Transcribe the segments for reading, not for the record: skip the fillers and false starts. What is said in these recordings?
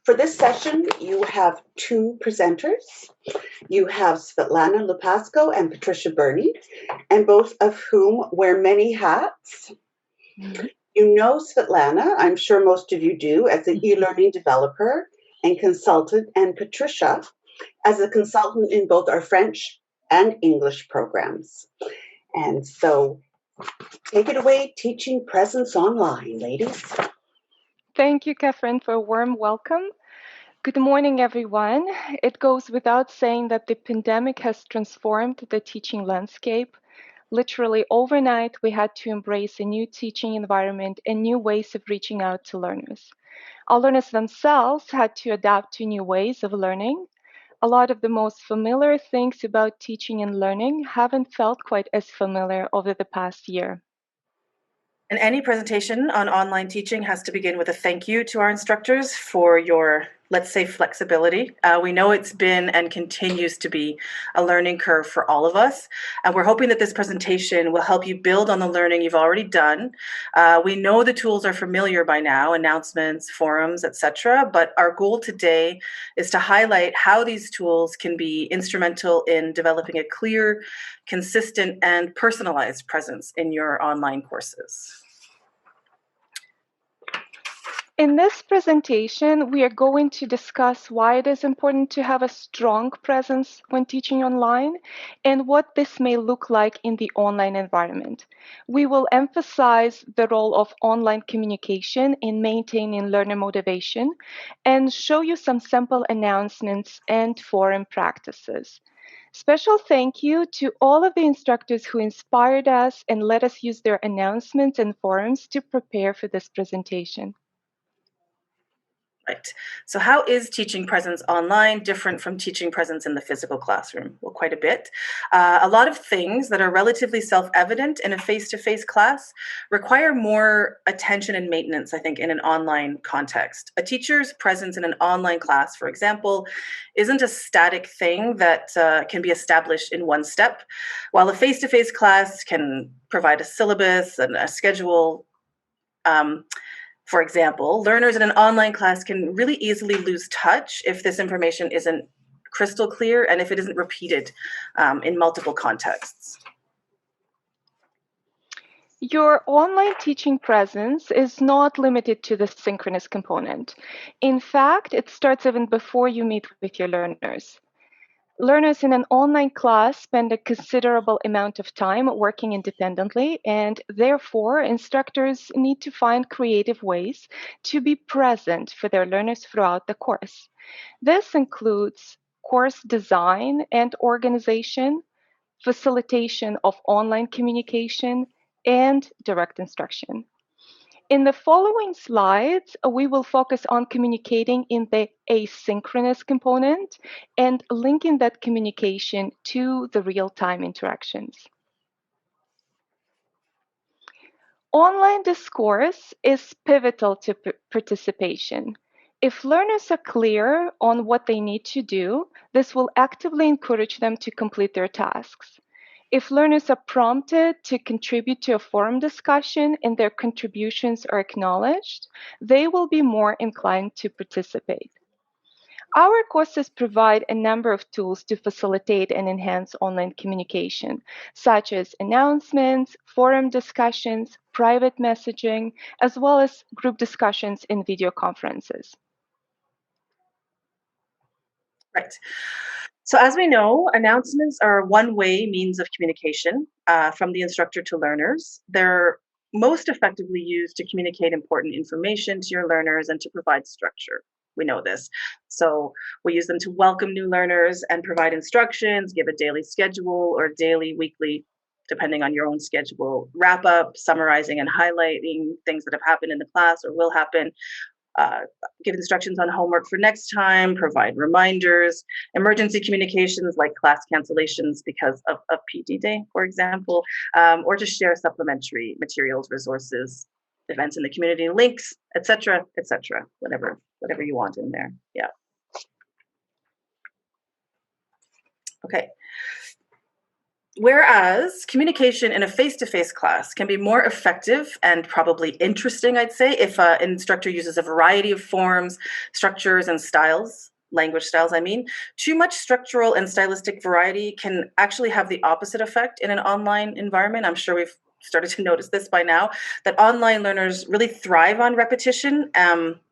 For this session, you have two presenters. You have Svetlana Lupasco and Patricia Berney, and both of whom wear many hats. You know Svetlana, I'm sure most of you do, as an e-learning developer and consultant, and Patricia as a consultant in both our French and English programs. And so take it away, teaching presence online, ladies. Thank you, Catherine, for a warm welcome. Good morning, everyone. It goes without saying that the pandemic has transformed the teaching landscape. Literally overnight, we had to embrace a new teaching environment and new ways of reaching out to learners. Our learners themselves had to adapt to new ways of learning. A lot of the most familiar things about teaching and learning haven't felt quite as familiar over the past year. And any presentation on online teaching has to begin with a thank you to our instructors for your, let's say, flexibility. We know it's been and continues to be a learning curve for all of us. And we're hoping that this presentation will help you build on the learning you've already done. We know the tools are familiar by now, announcements, forums, etc. But our goal today is to highlight how these tools can be instrumental in developing a clear, consistent, and personalized presence in your online courses. In this presentation, we are going to discuss why it is important to have a strong presence when teaching online and what this may look like in the online environment. We will emphasize the role of online communication in maintaining learner motivation and show you some sample announcements and forum practices. Special thank you to all of the instructors who inspired us and let us use their announcements and forums to prepare for this presentation. Right. So how is teaching presence online different from teaching presence in the physical classroom? Well, quite a bit. A lot of things that are relatively self-evident in a face-to-face class require more attention and maintenance, I think, in an online context. A teacher's presence in an online class, for example, isn't a static thing that can be established in one step. While a face-to-face class can provide a syllabus and a schedule, for example, learners in an online class can really easily lose touch if this information isn't crystal clear and if it isn't repeated in multiple contexts. Your online teaching presence is not limited to the synchronous component. In fact, it starts even before you meet with your learners. Learners in an online class spend a considerable amount of time working independently, and therefore instructors need to find creative ways to be present for their learners throughout the course. This includes course design and organization, facilitation of online communication, and direct instruction. In the following slides, we will focus on communicating in the asynchronous component and linking that communication to the real-time interactions. Online discourse is pivotal to participation. If learners are clear on what they need to do, this will actively encourage them to complete their tasks. If learners are prompted to contribute to a forum discussion and their contributions are acknowledged, they will be more inclined to participate. Our courses provide a number of tools to facilitate and enhance online communication, such as announcements, forum discussions, private messaging, as well as group discussions in video conferences. Right. So as we know, announcements are a one-way means of communication from the instructor to learners. They're most effectively used to communicate important information to your learners and to provide structure. We know this. So we use them to welcome new learners and provide instructions, give a daily schedule or daily, weekly, depending on your own schedule, wrap up, summarizing and highlighting things that have happened in the class or will happen. Give instructions on homework for next time, provide reminders, emergency communications like class cancellations because of PD Day, for example, or to share supplementary materials, resources, events in the community, links, etc., whatever you want in there. Yeah. Okay. Whereas communication in a face-to-face class can be more effective and probably interesting, I'd say, if an instructor uses a variety of forms, structures, and styles, language styles, I mean. Too much structural and stylistic variety can actually have the opposite effect in an online environment. I'm sure we've started to notice this by now, that online learners really thrive on repetition,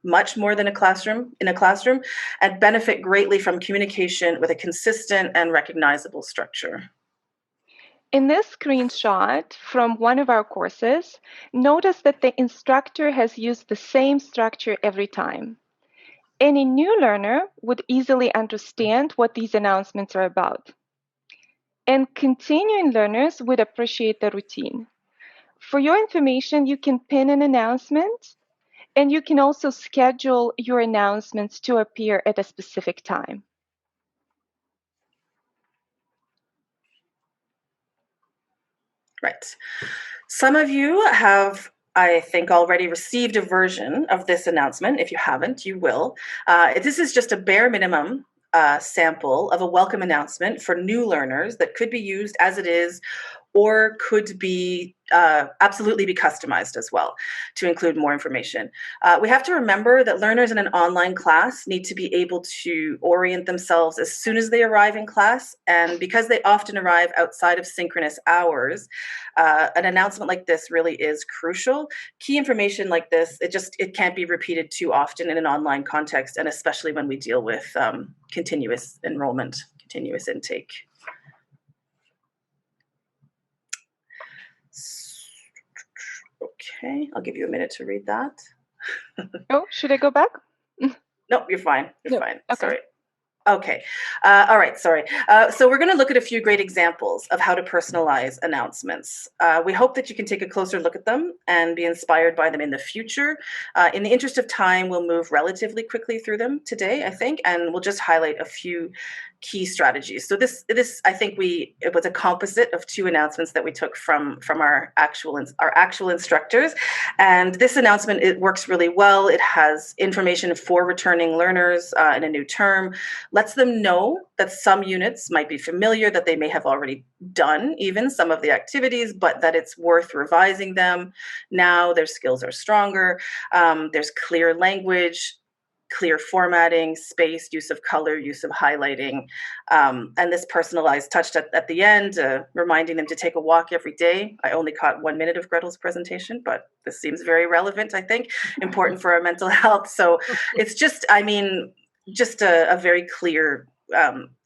much more than in a classroom, and benefit greatly from communication with a consistent and recognizable structure. In this screenshot from one of our courses, notice that the instructor has used the same structure every time. Any new learner would easily understand what these announcements are about. And continuing learners would appreciate the routine. For your information, you can pin an announcement, and you can also schedule your announcements to appear at a specific time. Right. Some of you have, I think, already received a version of this announcement. If you haven't, you will. This is just a bare minimum sample of a welcome announcement for new learners that could be used as it is, or could be absolutely be customized as well to include more information. We have to remember that learners in an online class need to be able to orient themselves as soon as they arrive in class. And because they often arrive outside of synchronous hours, an announcement like this really is crucial. Key information like this, it can't be repeated too often in an online context, and especially when we deal with continuous enrollment, continuous intake. Okay, I'll give you a minute to read that. Oh, should I go back? No, you're fine. You're No, fine. okay. Sorry. Okay. All right. Sorry. So we're going to look at a few great examples of how to personalize announcements. We hope that you can take a closer look at them and be inspired by them in the future. In the interest of time, we'll move relatively quickly through them today, I think, and we'll just highlight a few key strategies. So this I think it was a composite of two announcements that we took from our actual instructors, and this announcement, it works really well. It has information for returning learners in a new term, lets them know that some units might be familiar, that they may have already done even some of the activities, but that it's worth revising them now. Their skills are stronger. There's clear language, clear formatting, space, use of color, use of highlighting, and this personalized touch at the end, reminding them to take a walk every day. I only caught 1 minute of Gretel's presentation, but this seems very relevant, I think, important for our mental health. So it's just, just a very clear,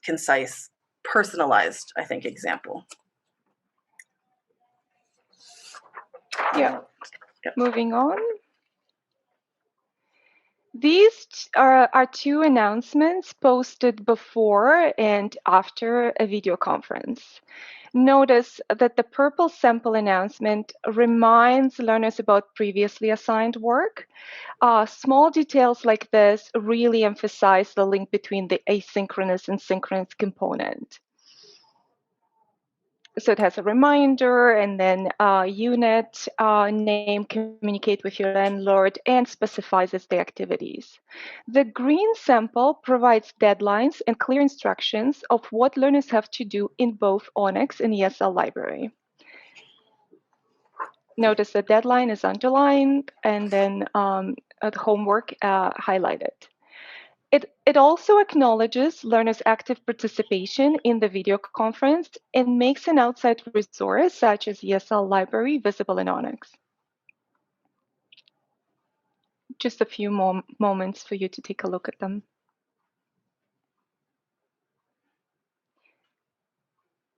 concise, personalized, I think, example. Yeah. Moving on. These are two announcements posted before and after a video conference. Notice that the purple sample announcement reminds learners about previously assigned work. Small details like this really emphasize the link between the asynchronous and synchronous component. So it has a reminder, and then unit name, communicate with your landlord, and specifies the activities. The green sample provides deadlines and clear instructions of what learners have to do in both Onyx and ESL library. Notice the deadline is underlined, and then the homework highlighted. It also acknowledges learners' active participation in the video conference and makes an outside resource such as ESL Library visible in Onyx. Just a few more moments for you to take a look at them.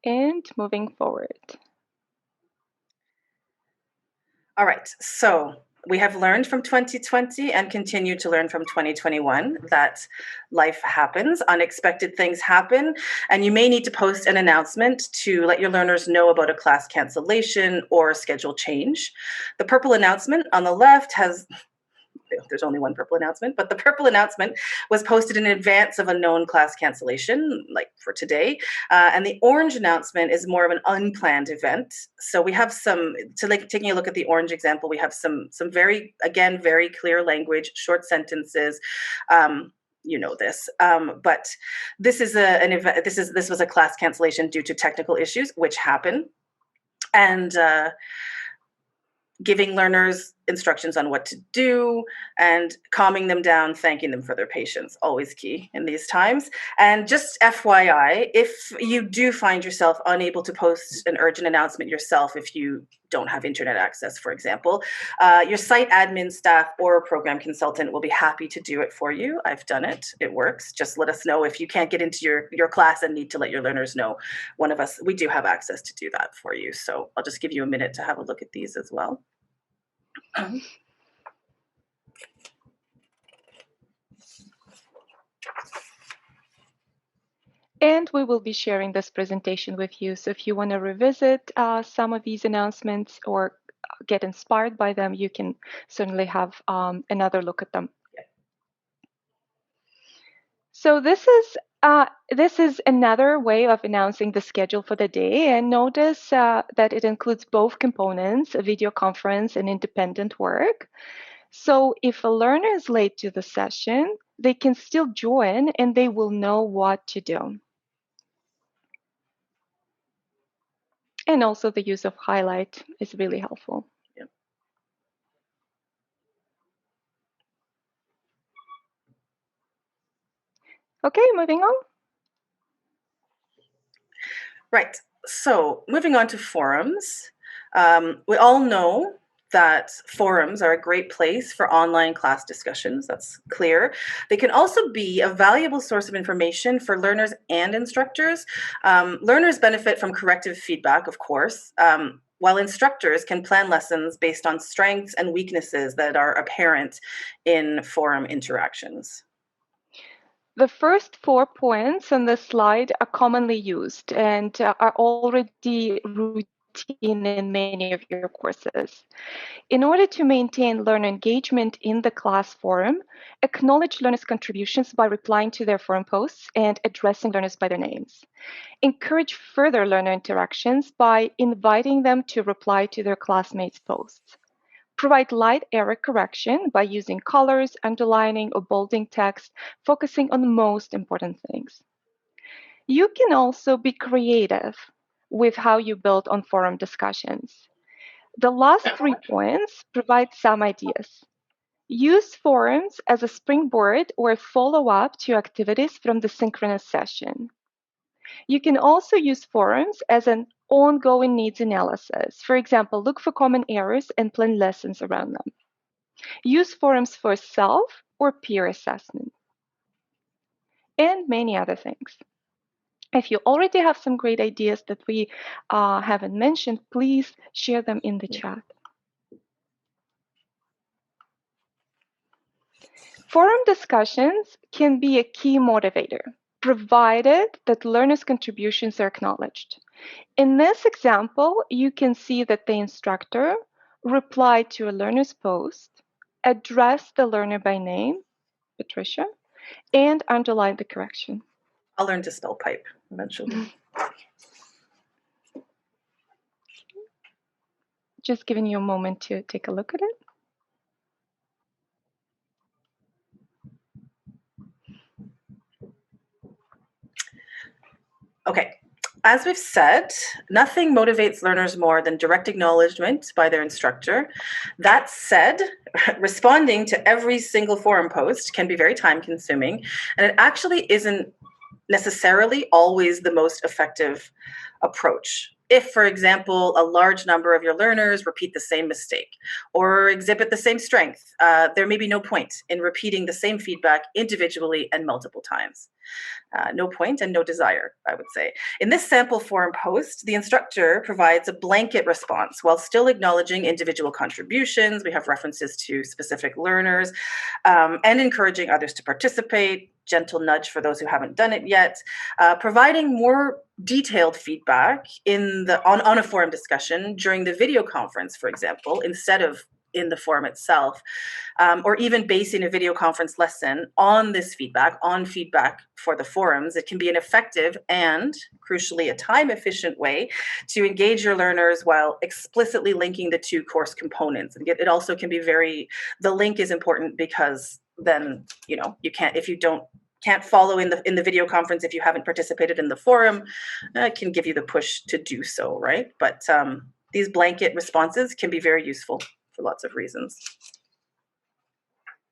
And moving forward. All right, so we have learned from 2020 and continue to learn from 2021 that life happens, unexpected things happen, and you may need to post an announcement to let your learners know about a class cancellation or schedule change. The purple announcement on the left there's only one purple announcement, but the purple announcement was posted in advance of a known class cancellation, like for today. And the orange announcement is more of an unplanned event. So we have taking a look at the orange example, we have some very clear language, short sentences, you know this, but this is an event. This was a class cancellation due to technical issues, which happen, and giving learners instructions on what to do and calming them down, thanking them for their patience, always key in these times. And just FYI, if you do find yourself unable to post an urgent announcement yourself, if you don't have internet access, for example, your site admin staff or a program consultant will be happy to do it for you. I've done it. It works. Just let us know if you can't get into your class and need to let your learners know. One of us, we do have access to do that for you. So I'll just give you a minute to have a look at these as well. And we will be sharing this presentation with you. So if you want to revisit some of these announcements or get inspired by them, you can certainly have another look at them. So this is another way of announcing the schedule for the day. And notice that it includes both components, a video conference and independent work. So if a learner is late to the session, they can still join and they will know what to do. And also the use of highlight is really helpful. Yeah. Okay, moving on. Right. So moving on to forums. We all know that forums are a great place for online class discussions. That's clear. They can also be a valuable source of information for learners and instructors. Learners benefit from corrective feedback, of course, while instructors can plan lessons based on strengths and weaknesses that are apparent in forum interactions. The first 4 points on this slide are commonly used and are already routine in many of your courses. In order to maintain learner engagement in the class forum, acknowledge learners' contributions by replying to their forum posts and addressing learners by their names. Encourage further learner interactions by inviting them to reply to their classmates' posts. Provide light error correction by using colors, underlining, or bolding text, focusing on the most important things. You can also be creative with how you build on forum discussions. The last 3 points provide some ideas. Use forums as a springboard or follow-up to activities from the synchronous session. You can also use forums as an ongoing needs analysis. For example, look for common errors and plan lessons around them. Use forums for self or peer assessment, and many other things. If you already have some great ideas that we haven't mentioned, please share them in the chat. Forum discussions can be a key motivator, provided that learners' contributions are acknowledged. In this example, you can see that the instructor replied to a learner's post, addressed the learner by name, Patricia, and underlined the correction. I'll learn to spell pipe eventually. Just giving you a moment to take a look at it. Okay, as we've said, nothing motivates learners more than direct acknowledgement by their instructor. That said, responding to every single forum post can be very time consuming, and it actually isn't necessarily always the most effective approach. If, for example, a large number of your learners repeat the same mistake or exhibit the same strength, there may be no point in repeating the same feedback individually and multiple times. No point and no desire, I would say. In this sample forum post, the instructor provides a blanket response while still acknowledging individual contributions. We have references to specific learners and encouraging others to participate, gentle nudge for those who haven't done it yet, providing more detailed feedback on a forum discussion during the video conference, for example, instead of in the forum itself, or even basing a video conference lesson on this feedback, on feedback for the forums. It can be an effective and, crucially, a time-efficient way to engage your learners while explicitly linking the two course components. And it also can be the link is important because then you can't, if you can't follow in the video conference, if you haven't participated in the forum, it can give you the push to do so, right? But these blanket responses can be very useful for lots of reasons.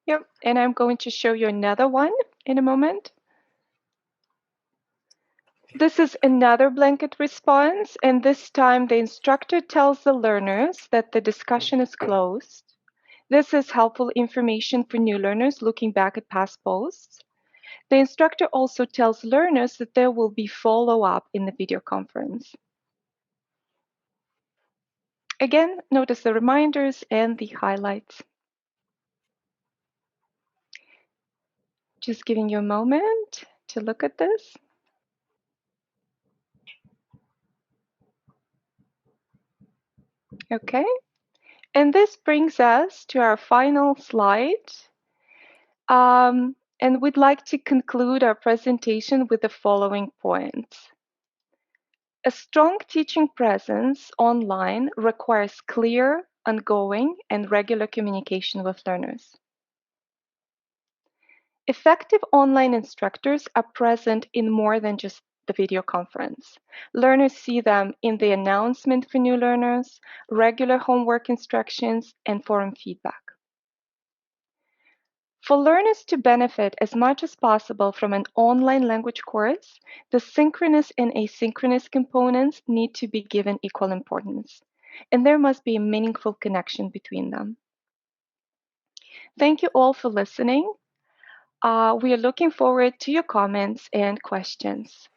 Yep, and I'm going to show you another one in a moment. This is another blanket response, and this time the instructor tells the learners that the discussion is closed. This is helpful information for new learners looking back at past posts. The instructor also tells learners that there will be follow-up in the video conference. Again, notice the reminders and the highlights. Just giving you a moment to look at this. Okay, and this brings us to our final slide. And we'd like to conclude our presentation with the following points. A strong teaching presence online requires clear, ongoing, and regular communication with learners. Effective online instructors are present in more than just the video conference. Learners see them in the announcement for new learners, regular homework instructions, and forum feedback. For learners to benefit as much as possible from an online language course, the synchronous and asynchronous components need to be given equal importance, and there must be a meaningful connection between them. Thank you all for listening. We are looking forward to your comments and questions.